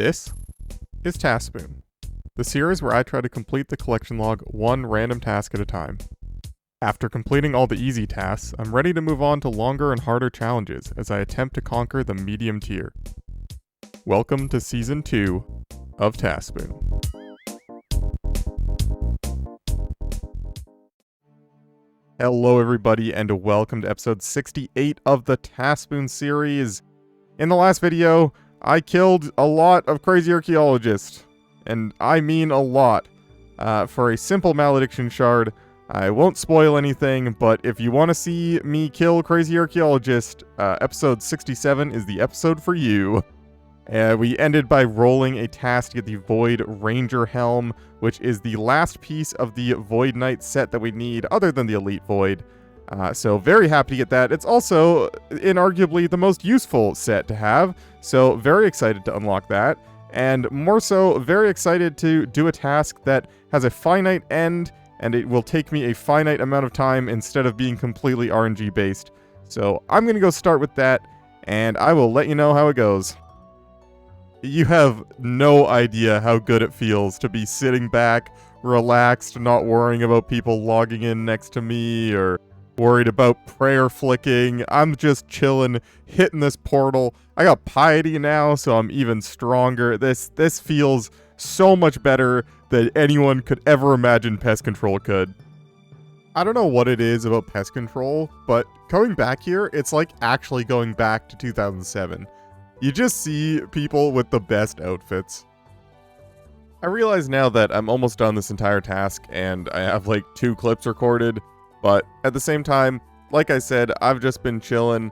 This is TaskSpoon, the series where I try to complete the collection log one random task at a time. After completing all the easy tasks, I'm ready to move on to longer and harder challenges as I attempt to conquer the medium tier. Welcome to Season 2 of TaskSpoon. Hello everybody and welcome to episode 68 of the TaskSpoon series. In the last video, I killed a lot of crazy archaeologists, and I mean a lot, for a simple malediction shard. I won't spoil anything, but if you want to see me kill crazy archaeologist, episode 67 is the episode for you. We ended by rolling a task to get the Void Ranger Helm, which is the last piece of the Void Knight set that we need, other than the Elite Void. So very happy to get that. It's also, inarguably, the most useful set to have, so very excited to unlock that. And more so, very excited to do a task that has a finite end, and it will take me a finite amount of time instead of being completely RNG based. So I'm going to go start with that, and I will let you know how it goes. You have no idea how good it feels to be sitting back, relaxed, not worrying about people logging in next to me, or worried about prayer flicking. I'm just chilling, hitting this portal. I got piety now, so I'm even stronger. This feels so much better than anyone could ever imagine Pest Control could. I don't know what it is about Pest Control, but coming back here, it's like actually going back to 2007. You just see people with the best outfits. I realize now that I'm almost done this entire task, and I have like 2 clips recorded, but at the same time, like I said, I've just been chilling,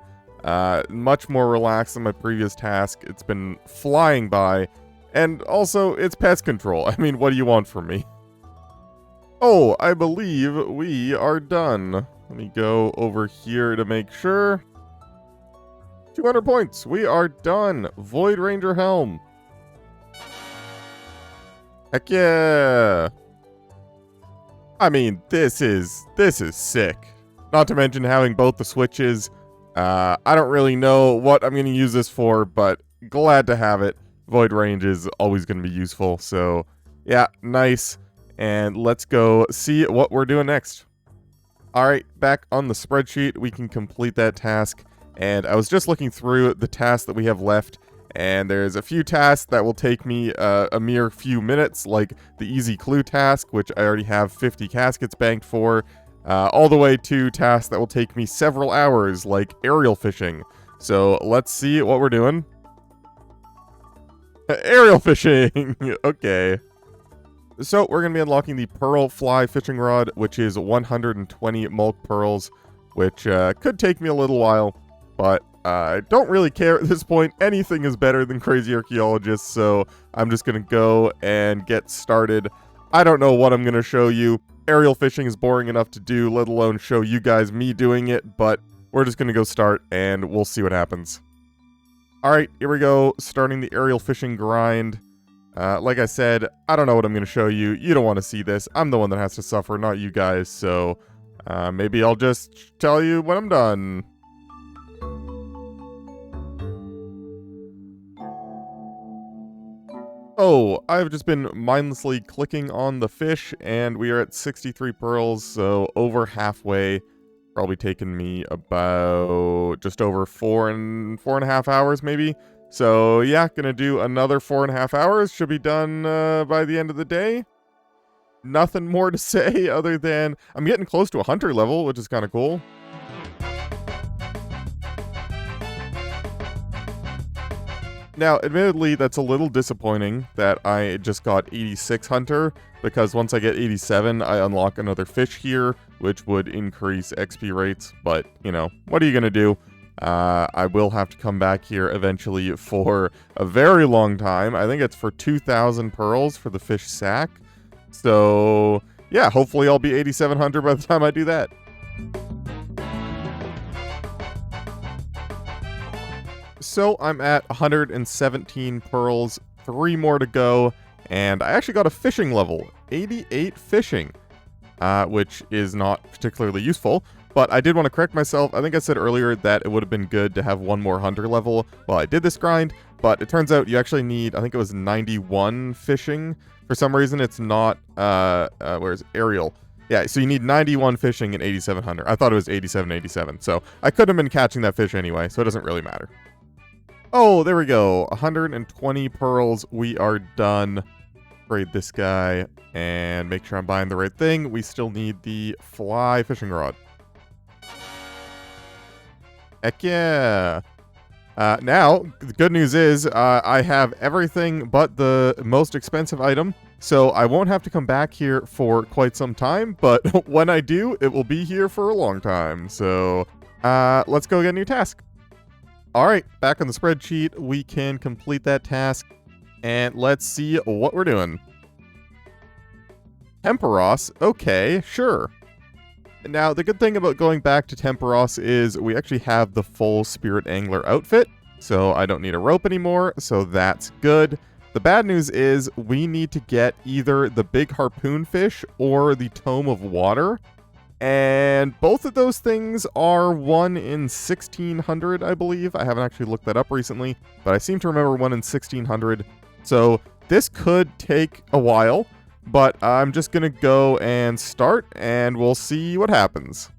much more relaxed than my previous task. It's been flying by, and also, it's Pest Control. I mean, what do you want from me? Oh, I believe we are done. Let me go over here to make sure. 200 points. We are done. Void Ranger Helm. Heck yeah. I mean, this is sick. Not to mention having both the switches. I don't really know what I'm going to use this for, but glad to have it. Void range is always going to be useful, so yeah, nice. And let's go see what we're doing next. Alright, back on the spreadsheet, we can complete that task. And I was just looking through the tasks that we have left, and there's a few tasks that will take me a mere few minutes, like the easy clue task, which I already have 50 caskets banked for, all the way to tasks that will take me several hours, like aerial fishing. So let's see what we're doing. Aerial fishing! Okay. So we're going to be unlocking the Pearl Fly Fishing Rod, which is 120 Mulk Pearls, which could take me a little while. But I don't really care at this point. Anything is better than crazy archaeologists, so I'm just going to go and get started. I don't know what I'm going to show you. Aerial fishing is boring enough to do, let alone show you guys me doing it, but we're just going to go start and we'll see what happens. Alright, here we go, starting the aerial fishing grind. Like I said, I don't know what I'm going to show you. You don't want to see this. I'm the one that has to suffer, not you guys, so maybe I'll just tell you when I'm done. Oh, I've just been mindlessly clicking on the fish, and we are at 63 pearls, so over halfway. Probably taken me about just over 4.5 hours, maybe. So yeah, gonna do another 4.5 hours. Should be done by the end of the day. Nothing more to say other than I'm getting close to a hunter level, which is kind of cool. Now, admittedly, that's a little disappointing that I just got 86 Hunter, because once I get 87, I unlock another fish here, which would increase XP rates, but, you know, what are you gonna do? I will have to come back here eventually for a very long time. I think it's for 2,000 pearls for the fish sack. So, yeah, hopefully I'll be 87 Hunter by the time I do that. So I'm at 117 pearls, 3 more to go, and I actually got a fishing level, 88 fishing, which is not particularly useful, but I did want to correct myself. I think I said earlier that it would have been good to have 1 more hunter level while I did this grind, but it turns out you actually need, I think it was 91 fishing. For some reason, it's not, where's Ariel? Yeah, so you need 91 fishing and 8,700. I thought it was 87, so I could have been catching that fish anyway, so it doesn't really matter. Oh, there we go. 120 pearls. We are done. Trade this guy and make sure I'm buying the right thing. We still need the fly fishing rod. Heck yeah. Now, the good news is I have everything but the most expensive item, so I won't have to come back here for quite some time, but when I do, it will be here for a long time. So let's go get a new task. All right, back on the spreadsheet, we can complete that task, and let's see what we're doing. Tempoross, okay, sure. Now, the good thing about going back to Tempoross is we actually have the full Spirit Angler outfit, so I don't need a rope anymore, so that's good. The bad news is we need to get either the big harpoon fish or the Tome of Water, and both of those things are 1 in 1,600, I believe. I haven't actually looked that up recently, but I seem to remember 1 in 1,600, so this could take a while. But I'm just going to go and start, and we'll see what happens.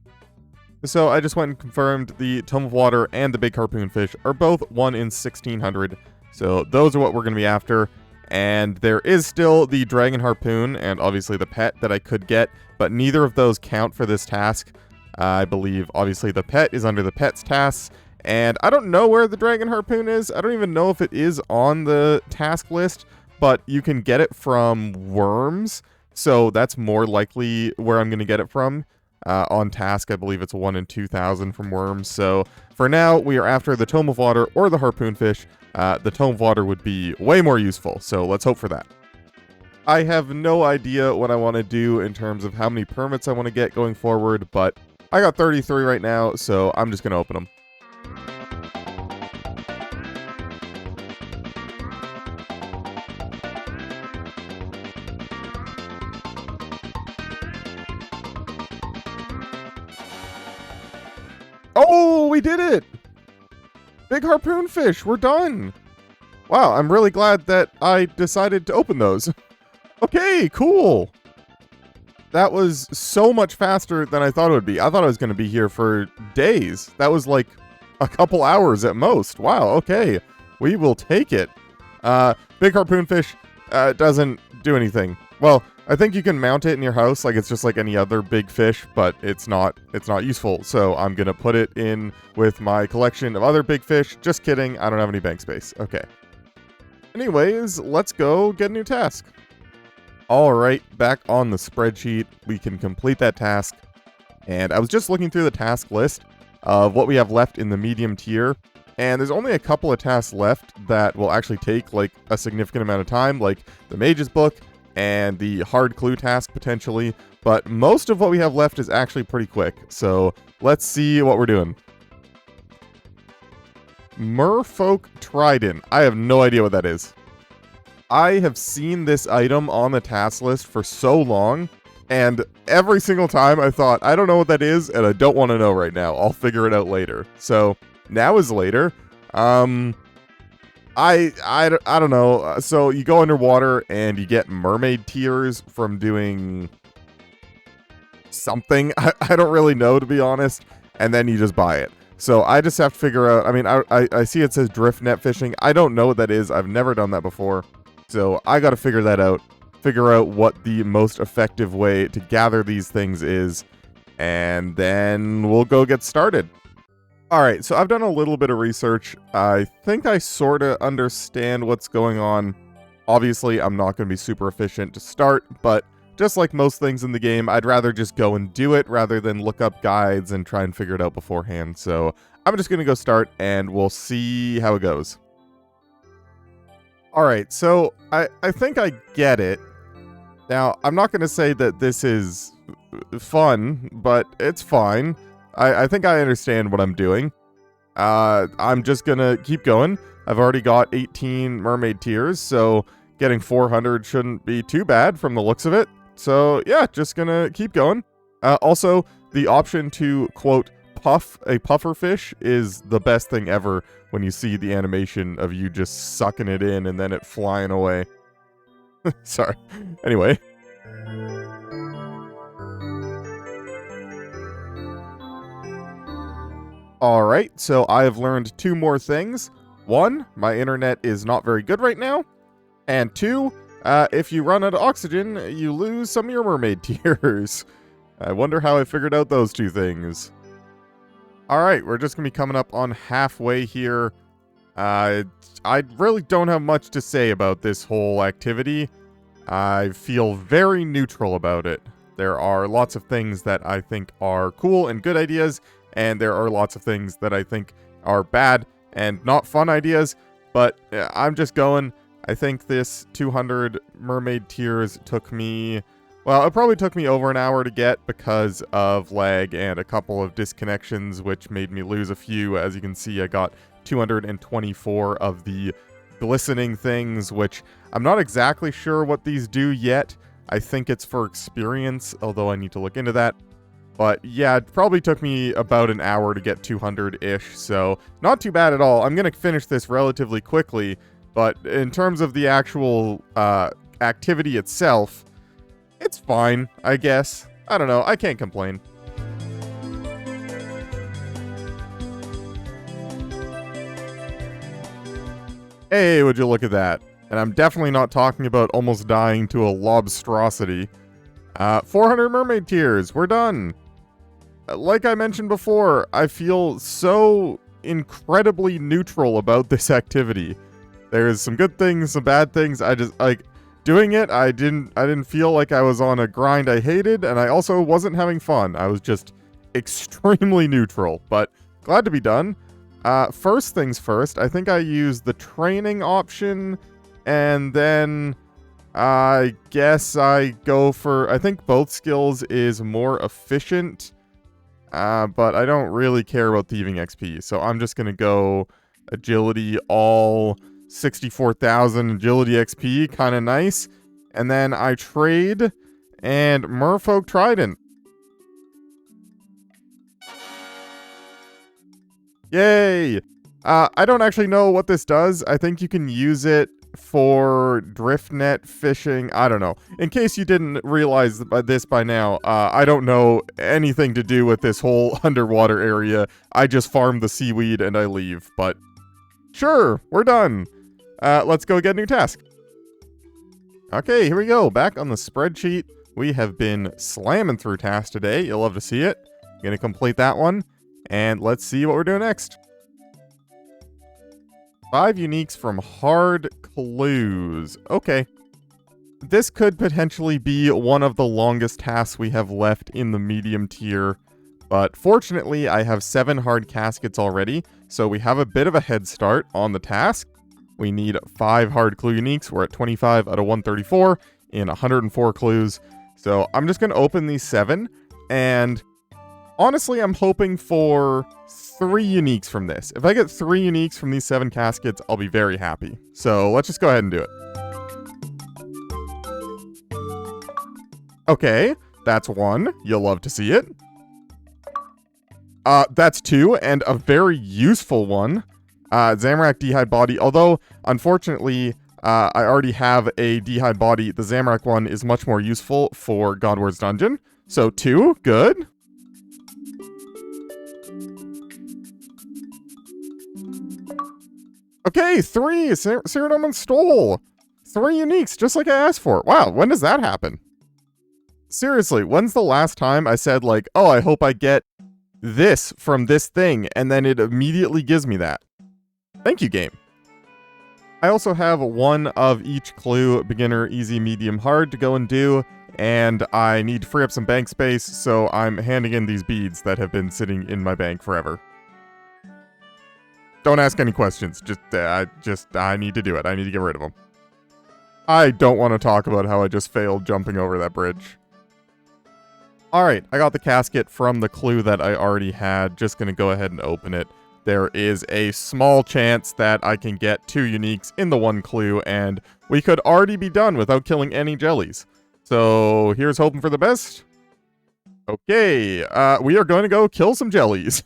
So I just went and confirmed the Tome of Water and the big harpoon fish are both 1 in 1,600. So those are what we're going to be after. And there is still the dragon harpoon and obviously the pet that I could get, but neither of those count for this task. I believe obviously the pet is under the pet's tasks. And I don't know where the dragon harpoon is. I don't even know if it is on the task list. But you can get it from worms, so that's more likely where I'm going to get it from. On task, I believe it's 1 in 2,000 from worms, so for now, we are after the Tome of Water or the harpoon fish. The Tome of Water would be way more useful, so let's hope for that. I have no idea what I want to do in terms of how many permits I want to get going forward, but I got 33 right now, so I'm just going to open them. Oh, we did it! Big harpoon fish, we're done! Wow, I'm really glad that I decided to open those. Okay, cool! That was so much faster than I thought it would be. I thought I was going to be here for days. That was like a couple hours at most. Wow, okay. We will take it. Big harpoon fish doesn't do anything. Well, I think you can mount it in your house like it's just like any other big fish, but it's not useful. So I'm going to put it in with my collection of other big fish. Just kidding. I don't have any bank space. Okay. Anyways, let's go get a new task. All right, back on the spreadsheet, we can complete that task. And I was just looking through the task list of what we have left in the medium tier. And there's only a couple of tasks left that will actually take like a significant amount of time, like the Mage's book and the hard clue task potentially, but most of what we have left is actually pretty quick, so let's see what we're doing. Merfolk Trident. I have no idea what that is. I have seen this item on the task list for so long, and every single time I thought, I don't know what that is, and I don't want to know right now. I'll figure it out later. So, now is later. I don't know. So you go underwater and you get mermaid tears from doing something. I don't really know, to be honest. And then you just buy it. So I just have to figure out. I mean, I see it says drift net fishing. I don't know what that is. I've never done that before. So I got to figure that out. Figure out what the most effective way to gather these things is. And then we'll go get started. Alright, so I've done a little bit of research. I think I sort of understand what's going on. Obviously, I'm not going to be super efficient to start, but just like most things in the game, I'd rather just go and do it rather than look up guides and try and figure it out beforehand. So I'm just going to go start and we'll see how it goes. Alright, so I think I get it. Now, I'm not going to say that this is fun, but it's fine. I think I understand what I'm doing. I'm just gonna keep going. I've already got 18 mermaid tears, so getting 400 shouldn't be too bad from the looks of it. So yeah, just gonna keep going. Also, the option to, quote, puffer fish is the best thing ever when you see the animation of you just sucking it in and then it flying away. Sorry. Anyway. Alright, so I have learned 2 more things. 1, my internet is not very good right now. And 2, if you run out of oxygen, you lose some of your mermaid tears. I wonder how I figured out those 2 things. Alright, we're just going to be coming up on halfway here. I really don't have much to say about this whole activity. I feel very neutral about it. There are lots of things that I think are cool and good ideas, and there are lots of things that I think are bad and not fun ideas, but I'm just going. I think this 200 mermaid tears took me, well, it probably took me over an hour to get because of lag and a couple of disconnections, which made me lose a few. As you can see, I got 224 of the glistening things, which I'm not exactly sure what these do yet. I think it's for experience, although I need to look into that. But yeah, it probably took me about an hour to get 200-ish, so not too bad at all. I'm going to finish this relatively quickly, but in terms of the actual activity itself, it's fine, I guess. I don't know, I can't complain. Hey, would you look at that? And I'm definitely not talking about almost dying to a lobstrosity. 400 mermaid tears, we're done. Like I mentioned before, I feel so incredibly neutral about this activity. There's some good things, some bad things. I just, like, doing it, I didn't feel like I was on a grind I hated, and I also wasn't having fun. I was just extremely neutral, but glad to be done. First things first, I think I used the training option, and then I guess I go for, I think both skills is more efficient, but I don't really care about thieving XP, so I'm just gonna go agility all 64,000 agility XP, kind of nice. And then I trade and Merfolk Trident. Yay! I don't actually know what this does. I think you can use it for drift net fishing. I don't know. In case you didn't realize this by now, I don't know anything to do with this whole underwater area. I just farm the seaweed and I leave, but sure, we're done. Let's go get a new task. Okay, here we go. Back on the spreadsheet. We have been slamming through tasks today. You'll love to see it. Gonna complete that one. And let's see what we're doing next. 5 uniques from hard clues. Okay. This could potentially be one of the longest tasks we have left in the medium tier. But fortunately, I have 7 hard caskets already. So we have a bit of a head start on the task. We need 5 hard clue uniques. We're at 25 out of 134 in 104 clues. So I'm just going to open these 7. And honestly, I'm hoping for 3 uniques from this. If I get 3 uniques from these 7 caskets, I'll be very happy. So let's just go ahead and do it. Okay, that's 1. You'll love to see it. That's 2, and a very useful one. Zamorak D'hide Body, although, unfortunately, I already have a D'hide Body. The Zamorak one is much more useful for Godward's Dungeon. So 2, good. Okay, 3, Cyrodiil and Stole. 3 uniques, just like I asked for. Wow, when does that happen? Seriously, when's the last time I said, like, oh, I hope I get this from this thing, and then it immediately gives me that? Thank you, game. I also have 1 of each clue, beginner, easy, medium, hard, to go and do, and I need to free up some bank space, so I'm handing in these beads that have been sitting in my bank forever. Don't ask any questions, I need to do it. I need to get rid of them. I don't want to talk about how I just failed jumping over that bridge. Alright, I got the casket from the clue that I already had, just gonna go ahead and open it. There is a small chance that I can get 2 uniques in the 1 clue, and we could already be done without killing any jellies. So here's hoping for the best. Okay, we are going to go kill some jellies.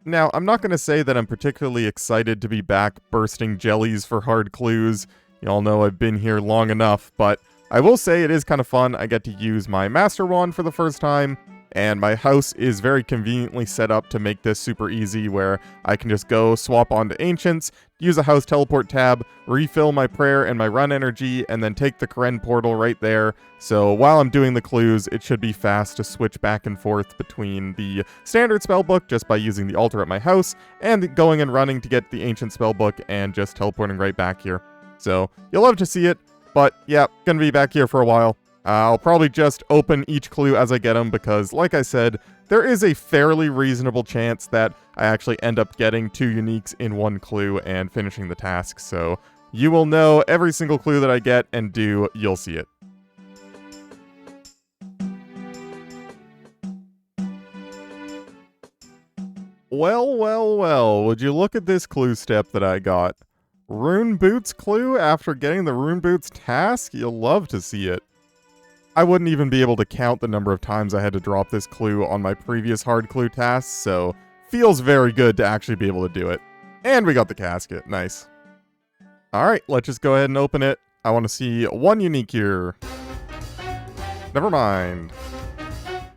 Now, I'm not going to say that I'm particularly excited to be back bursting jellies for hard clues. Y'all know I've been here long enough, but I will say it is kind of fun. I get to use my Master Wand for the first time, and my house is very conveniently set up to make this super easy, where I can just go swap onto Ancients, use a house teleport tab, refill my prayer and my run energy, and then take the Karen portal right there. So while I'm doing the clues, it should be fast to switch back and forth between the standard spellbook just by using the altar at my house, and going and running to get the ancient spellbook and just teleporting right back here. So you'll love to see it, but yeah, gonna be back here for a while. I'll probably just open each clue as I get them because, like I said, there is a fairly reasonable chance that I actually end up getting 2 uniques in one clue and finishing the task. So you will know every single clue that I get and do, you'll see it. Well, would you look at this clue step that I got? Rune Boots clue after getting the Rune Boots task? You'll love to see it. I wouldn't even be able to count the number of times I had to drop this clue on my previous hard clue tasks, so feels very good to actually be able to do it. And we got the casket, nice. Alright, let's just go ahead and open it. I want to see 1 unique here. Never mind.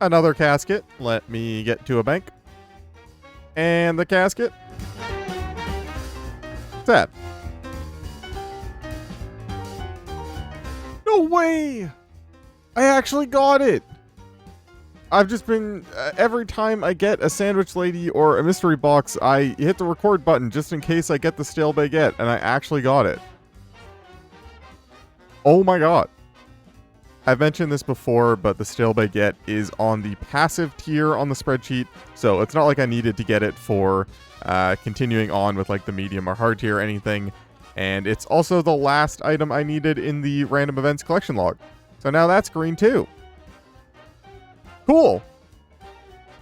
Another casket, let me get to a bank. And the casket. What's that? No way! I actually got it! I've just been, every time I get a sandwich lady or a mystery box, I hit the record button just in case I get the stale baguette, and I actually got it. Oh my god. I've mentioned this before, but the stale baguette is on the passive tier on the spreadsheet, so it's not like I needed to get it for continuing on with like the medium or hard tier or anything, and it's also the last item I needed in the random events collection log. So now that's green too. Cool.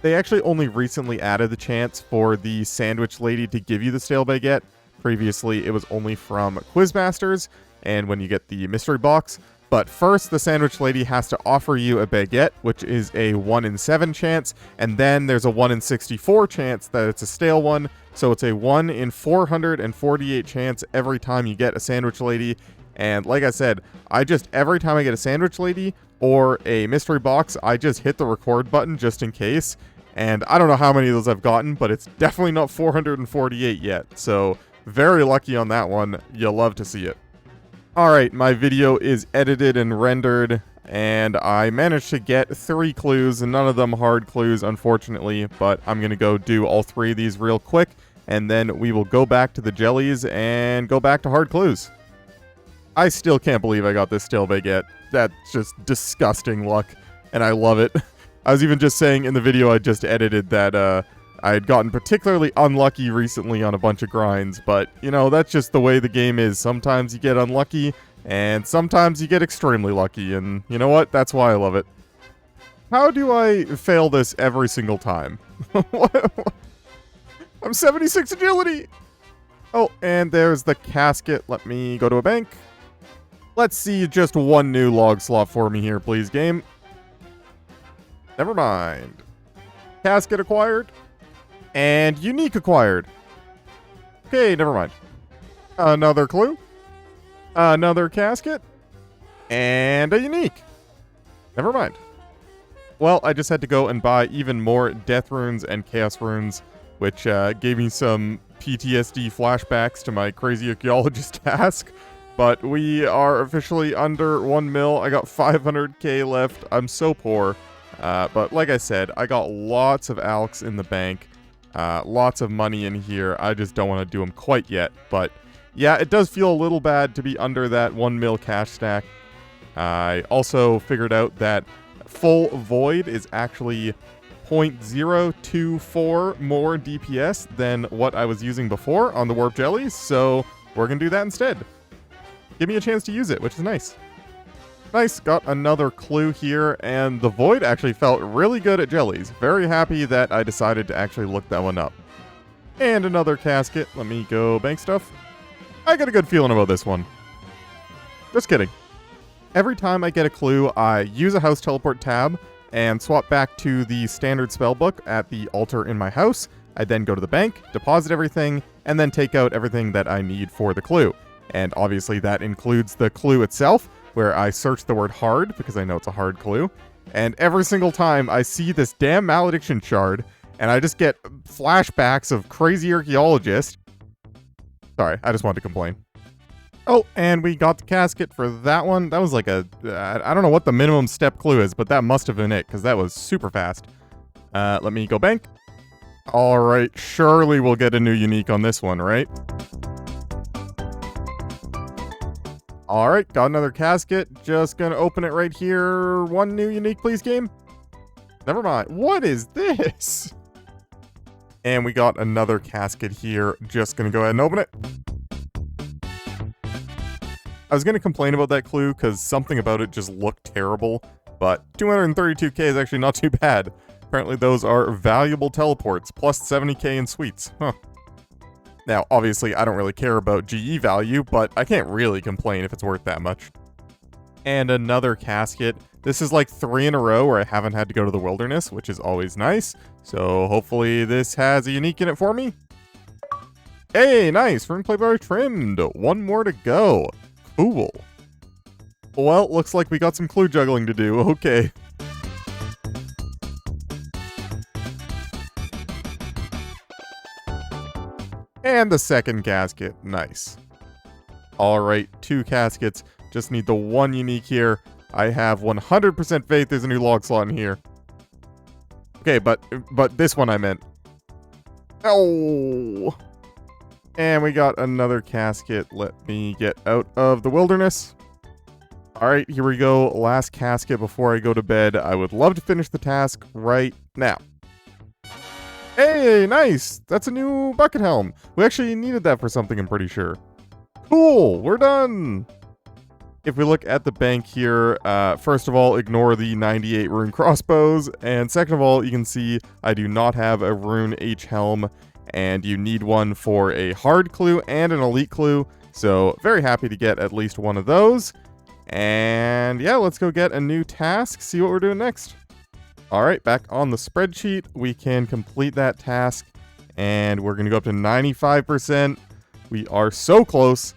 They actually only recently added the chance for the sandwich lady to give you the stale baguette. Previously, it was only from Quizmasters and when you get the mystery box. But first, the sandwich lady has to offer you a baguette, which is a 1 in 7 chance, and then there's a 1 in 64 chance that it's a stale one. So it's a 1 in 448 chance every time you get a sandwich lady. And like I said, every time I get a sandwich lady or a mystery box, I just hit the record button just in case. And I don't know how many of those I've gotten, but it's definitely not 448 yet. So very lucky on that one. You'll love to see it. Alright, my video is edited and rendered, and I managed to get 3 clues, and none of them hard clues, unfortunately, but I'm going to go do all 3 of these real quick, and then we will go back to the jellies and go back to hard clues. I still can't believe I got this stale baguette. That's just disgusting luck, and I love it. I was even just saying in the video I just edited that, I had gotten particularly unlucky recently on a bunch of grinds, but, you know, that's just the way the game is. Sometimes you get unlucky, and sometimes you get extremely lucky, and you know what? That's why I love it. How do I fail this every single time? I'm 76 agility! Oh, and there's the casket. Let me go to a bank. Let's see just 1 new log slot for me here, please, game. Never mind. Casket acquired. And unique acquired. Okay, never mind. Another clue. Another casket. And a unique. Never mind. Well, I just had to go and buy even more death runes and chaos runes, which gave me some PTSD flashbacks to my crazy archaeologist task. But we are officially under 1 mil. I got 500k left. I'm so poor. But like I said, I got lots of alks in the bank. Lots of money in here. I just don't want to do them quite yet. But yeah, it does feel a little bad to be under that 1 mil cash stack. I also figured out that full void is actually 0.024 more DPS than what I was using before on the warp jellies. So we're going to do that instead. Give me a chance to use it, which is nice. Nice, got another clue here, and the void actually felt really good at jellies. Very happy that I decided to actually look that one up. And another casket. Let me go bank stuff. I got a good feeling about this one. Just kidding. Every time I get a clue, I use a house teleport tab, and swap back to the standard spellbook at the altar in my house. I then go to the bank, deposit everything, and then take out everything that I need for the clue. And obviously that includes the clue itself, where I search the word hard, because I know it's a hard clue. And every single time I see this damn malediction shard, and I just get flashbacks of crazy archaeologist. Sorry, I just wanted to complain. Oh, and we got the casket for that one. That was like I don't know what the minimum step clue is, but that must have been it, because that was super fast. Let me go bank. Alright, surely we'll get a new unique on this one, right? Alright, got another casket. Just gonna open it right here. One new unique, please, game? Never mind. What is this? And we got another casket here. Just gonna go ahead and open it. I was gonna complain about that clue because something about it just looked terrible, but 232k is actually not too bad. Apparently those are valuable teleports, plus 70k in sweets. Huh. Now, obviously, I don't really care about GE value, but I can't really complain if it's worth that much. And another casket. This is like 3 in a row where I haven't had to go to the wilderness, which is always nice. So hopefully this has a unique in it for me. Hey, nice! Rune play bar trimmed. One more to go. Cool. Well, looks like we got some clue juggling to do. Okay. And the second casket. Nice. Alright, 2 caskets. Just need the 1 unique here. I have 100% faith there's a new log slot in here. Okay, but this one I meant. Oh! And we got another casket. Let me get out of the wilderness. Alright, here we go. Last casket before I go to bed. I would love to finish the task right now. Hey, nice! That's a new bucket helm. We actually needed that for something, I'm pretty sure. Cool, we're done! If we look at the bank here, first of all, ignore the 98 rune crossbows, and second of all, you can see I do not have a rune H helm, and you need one for a hard clue and an elite clue, so very happy to get at least one of those. And yeah, let's go get a new task, see what we're doing next. Alright, back on the spreadsheet, we can complete that task, and we're going to go up to 95%. We are so close.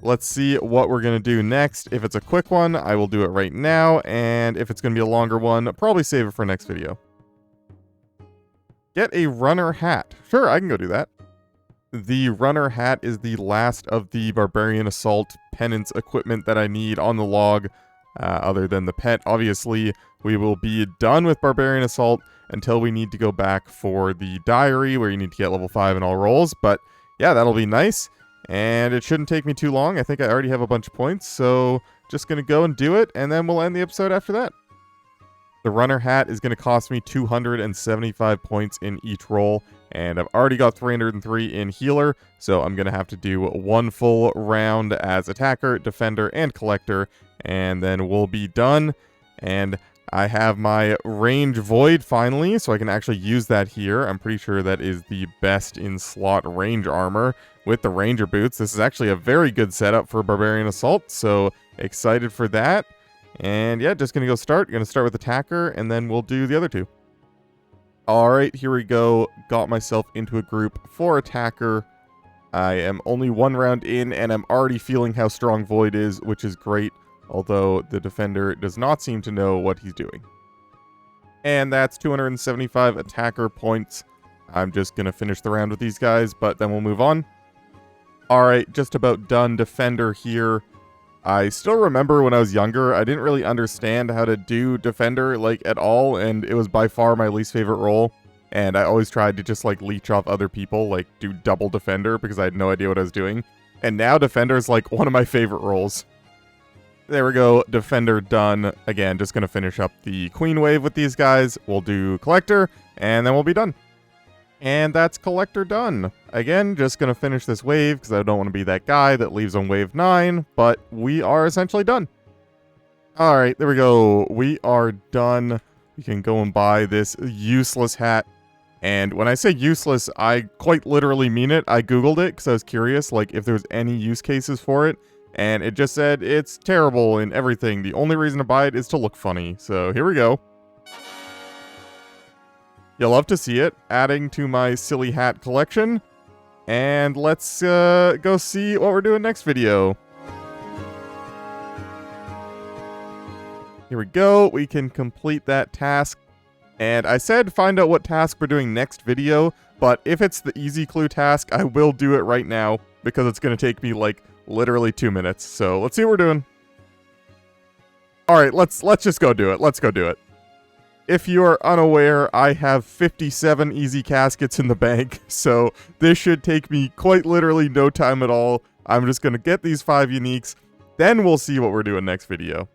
Let's see what we're going to do next. If it's a quick one, I will do it right now, and if it's going to be a longer one, I'll probably save it for next video. Get a runner hat. Sure, I can go do that. The runner hat is the last of the Barbarian Assault penance equipment that I need on the log. Other than the pet, obviously, we will be done with Barbarian Assault until we need to go back for the diary, where you need to get level 5 in all rolls. But yeah, that'll be nice, and it shouldn't take me too long. I think I already have a bunch of points, so just going to go and do it, and then we'll end the episode after that. The runner hat is going to cost me 275 points in each roll, and I've already got 303 in healer, so I'm going to have to do 1 full round as attacker, defender, and collector, and then we'll be done. And I have my range void finally, so I can actually use that here. I'm pretty sure that is the best in slot range armor with the ranger boots. This is actually a very good setup for Barbarian Assault, so excited for that. And yeah, just gonna go start. Gonna start with attacker, and then we'll do the other 2. Alright, here we go. Got myself into a group for attacker. I am only 1 round in, and I'm already feeling how strong void is, which is great. Although the defender does not seem to know what he's doing. And that's 275 attacker points. I'm just going to finish the round with these guys, but then we'll move on. Alright, just about done defender here. I still remember when I was younger, I didn't really understand how to do defender, like, at all, and it was by far my least favorite role. And I always tried to just, like, leech off other people, like, do double defender, because I had no idea what I was doing. And now defender is, like, one of my favorite roles. There we go, defender done. Again, just going to finish up the queen wave with these guys. We'll do collector, and then we'll be done. And that's collector done. Again, just going to finish this wave, because I don't want to be that guy that leaves on wave 9, but we are essentially done. Alright, there we go. We are done. We can go and buy this useless hat. And when I say useless, I quite literally mean it. I googled it, because I was curious, like, if there's any use cases for it. And it just said, it's terrible in everything. The only reason to buy it is to look funny. So here we go. You'll love to see it, adding to my silly hat collection. And let's go see what we're doing next video. Here we go. We can complete that task. And I said find out what task we're doing next video, but if it's the easy clue task, I will do it right now because it's going to take me like literally 2 minutes. So let's see what we're doing. All right, let's just go do it. Let's go do it. If you are unaware, I have 57 easy caskets in the bank, so this should take me quite literally no time at all. I'm just going to get these 5 uniques, then we'll see what we're doing next video.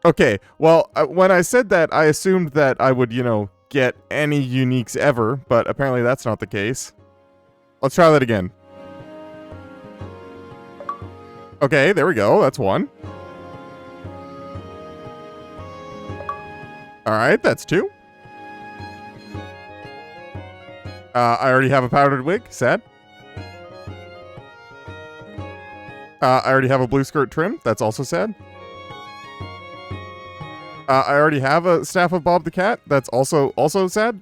Okay, well, when I said that, I assumed that I would, get any uniques ever, but apparently that's not the case. Let's try that again. Okay, there we go, that's 1. Alright, that's 2. I already have a powdered wig, sad. I already have a blue skirt trim, that's also sad. I already have a Staff of Bob the Cat. That's also sad.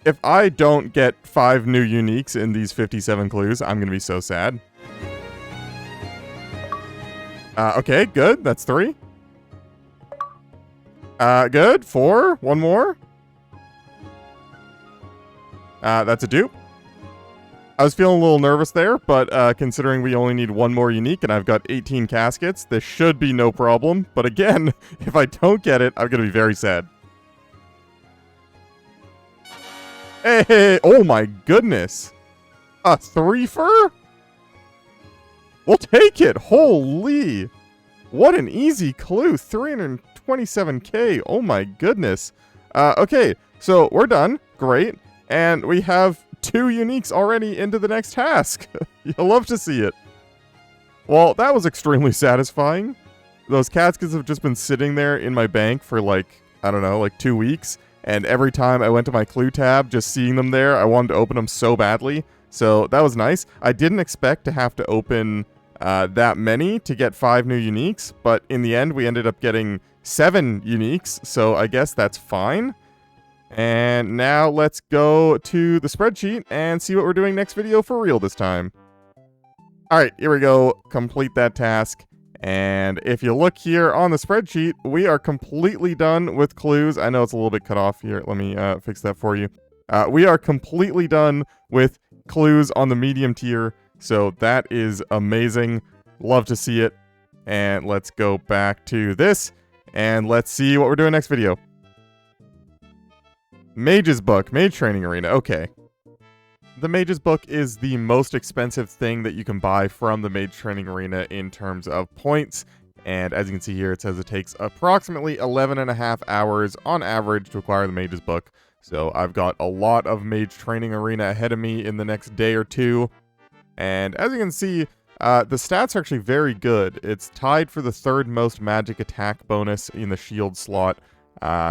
If I don't get 5 new uniques in these 57 clues, I'm going to be so sad. Okay, good. That's 3. Good. 4. 1 more. That's a dupe. I was feeling a little nervous there, but considering we only need 1 more unique and I've got 18 caskets, this should be no problem. But again, if I don't get it, I'm going to be very sad. Hey, oh my goodness. A 3-fer? We'll take it. Holy. What an easy clue. 327k. Oh my goodness. Okay, so we're done. Great. And we have 2 uniques already into the next task. You'll love to see it. Well, that was extremely satisfying. Those caskets have just been sitting there in my bank for like, I don't know, like 2 weeks. And every time I went to my clue tab, just seeing them there, I wanted to open them so badly. So that was nice. I didn't expect to have to open that many to get 5 new uniques. But in the end, we ended up getting 7 uniques. So I guess that's fine. And now let's go to the spreadsheet and see what we're doing next video for real this time. Alright, here we go. Complete that task. And if you look here on the spreadsheet, we are completely done with clues. I know it's a little bit cut off here. Let me fix that for you. We are completely done with clues on the medium tier. So that is amazing. Love to see it. And let's go back to this. And let's see what we're doing next video. Mage's Book, Mage Training Arena, okay. The Mage's Book is the most expensive thing that you can buy from the Mage Training Arena in terms of points, and as you can see here, it says it takes approximately 11.5 hours on average to acquire the Mage's Book, so I've got a lot of Mage Training Arena ahead of me in the next day or 2, and as you can see, the stats are actually very good. It's tied for the 3rd most magic attack bonus in the shield slot.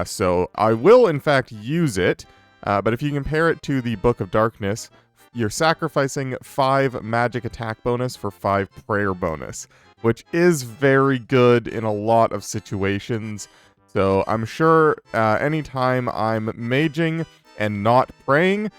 So I will in fact use it, but if you compare it to the Book of Darkness, you're sacrificing 5 magic attack bonus for 5 prayer bonus, which is very good in a lot of situations. So I'm sure anytime I'm maging and not praying,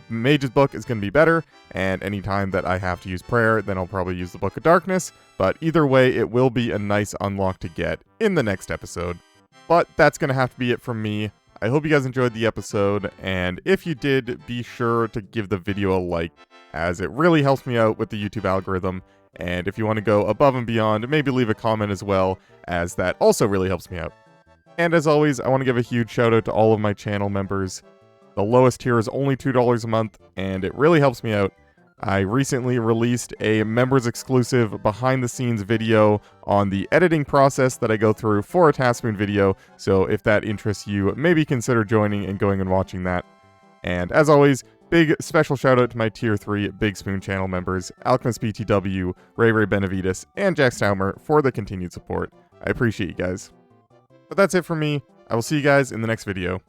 Mage's Book is going to be better, and anytime that I have to use prayer, then I'll probably use the Book of Darkness, but either way, it will be a nice unlock to get in the next episode. But that's going to have to be it from me. I hope you guys enjoyed the episode, and if you did, be sure to give the video a like, as it really helps me out with the YouTube algorithm, and if you want to go above and beyond, maybe leave a comment as well, as that also really helps me out. And as always, I want to give a huge shout out to all of my channel members. The lowest tier is only $2 a month, and it really helps me out. I recently released a members exclusive behind the scenes video on the editing process that I go through for a TaskSpoon video, so if that interests you, maybe consider joining and going and watching that. And as always, big special shout out to my tier 3 Big Spoon channel members, Alchemist BTW, Ray Benavides, and Jack Staumer for the continued support. I appreciate you guys. But that's it for me. I will see you guys in the next video.